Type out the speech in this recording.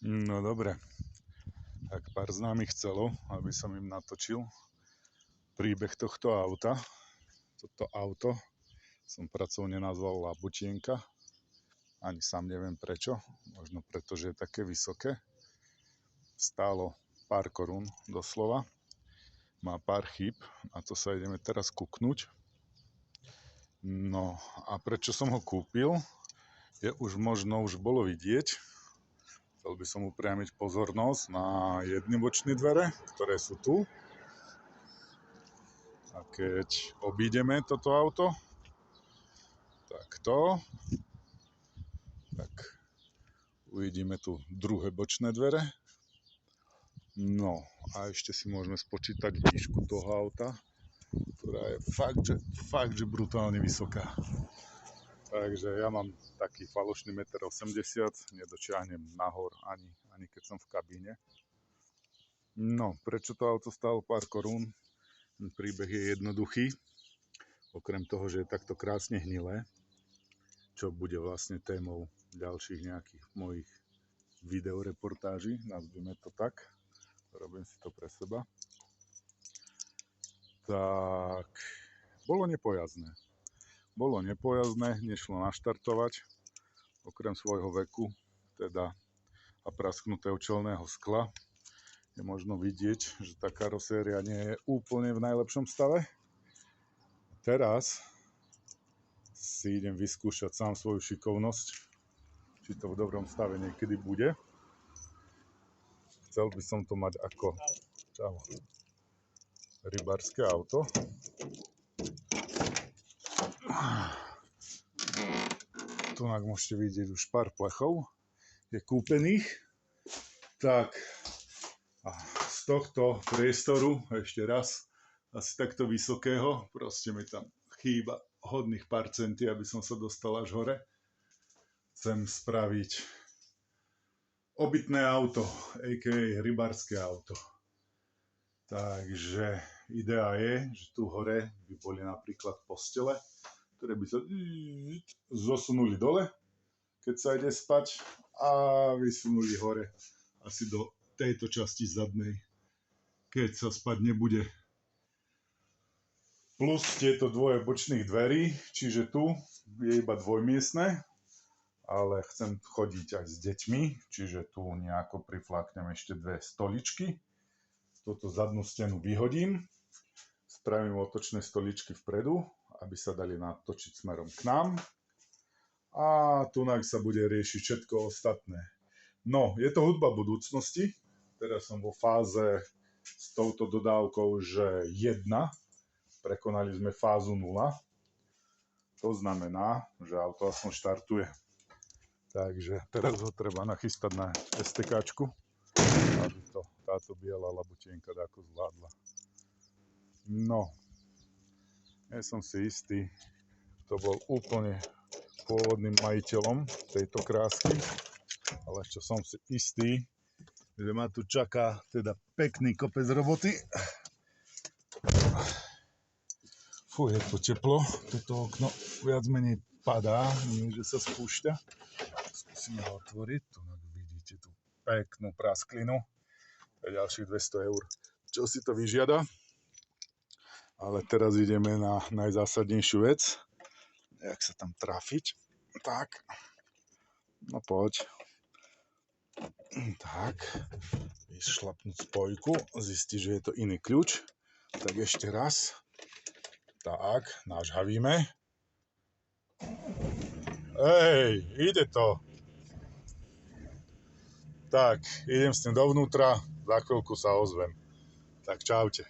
No dobre, tak pár známych chcelo, aby som im natočil príbeh tohto auta. Toto auto som pracovne nazval Labutienka. Ani sám neviem prečo, možno preto, že je také vysoké. Stálo pár korún doslova. Má pár chýb, na to sa ideme teraz kúknuť. No a prečo som ho kúpil, je už bolo vidieť. Chcel by som upriamiť pozornosť na jedny bočné dvere, ktoré sú tu. A keď obídeme toto auto, tak uvidíme tu druhé bočné dvere. No a ešte si môžeme spočítať výšku toho auta, ktorá je fakt, že brutálne vysoká. Takže ja mám taký falošný 1,80 m, nedočiahnem nahor ani keď som v kabíne. No, prečo to auto stálo pár korún? Ten príbeh je jednoduchý. Okrem toho, že je takto krásne hnilé, čo bude vlastne témou ďalších nejakých mojich videoreportáží, nazvime to tak. Robím si to pre seba. Tak, bolo nepojazdné, nešlo naštartovať, okrem svojho veku, teda a prasknutého čelného skla. Je možno vidieť, že tá karoséria nie je úplne v najlepšom stave. Teraz si idem vyskúšať sám svoju šikovnosť, či to v dobrom stave niekedy bude. Chcel by som to mať ako rybárske auto. Tu môžete vidieť už pár plechov je kúpených. Tak a z tohto priestoru ešte raz asi takto vysokého, proste mi tam chýba hodných pár centí, aby som sa dostal až hore. Chcem spraviť obytné auto, a.k.a. rybárske auto. Takže idea je, že tu hore by boli napríklad postele, ktoré by sa zosunuli dole, keď sa ide spať, a vysunuli hore asi do tejto časti zadnej, keď sa spať nebude. Plus tieto dvoje bočných dverí, čiže tu je iba dvojmiestne, ale chcem chodiť aj s deťmi, čiže tu nejako prifláknem ešte dve stoličky. Toto zadnú stenu vyhodím, spravím otočné stoličky vpredu, aby sa dali natočiť smerom k nám. A tunak sa bude riešiť všetko ostatné. No, je to hudba budúcnosti. Teraz som vo fáze s touto dodávkou, že 1. Prekonali sme fázu 0. To znamená, že auto aspoň štartuje. Takže teraz ho treba nachystať na STKčku, aby to táto biela labutienka dáko zvládla. No, nie som si istý, to bol úplne pôvodným majiteľom tejto krásky, ale čo som si istý, že ma tu čaká teda pekný kopec roboty. Fú, je to teplo, toto okno viac menej padá, nie že sa spúšťa. Skúsime ho otvoriť, tu vidíte tú peknú prasklinu, to je ďalších 200 €, čo si to vyžiada. Ale teraz ideme na najzásadnejšiu vec, jak sa tam trafiť. Tak, no poď. Tak, vyšlapnúť spojku, zistiť, že je to iný kľúč. Tak ešte raz. Tak, nažhavíme. Ej, ide to. Tak, idem s tým dovnútra, za chvíľku sa ozvem. Tak čaute.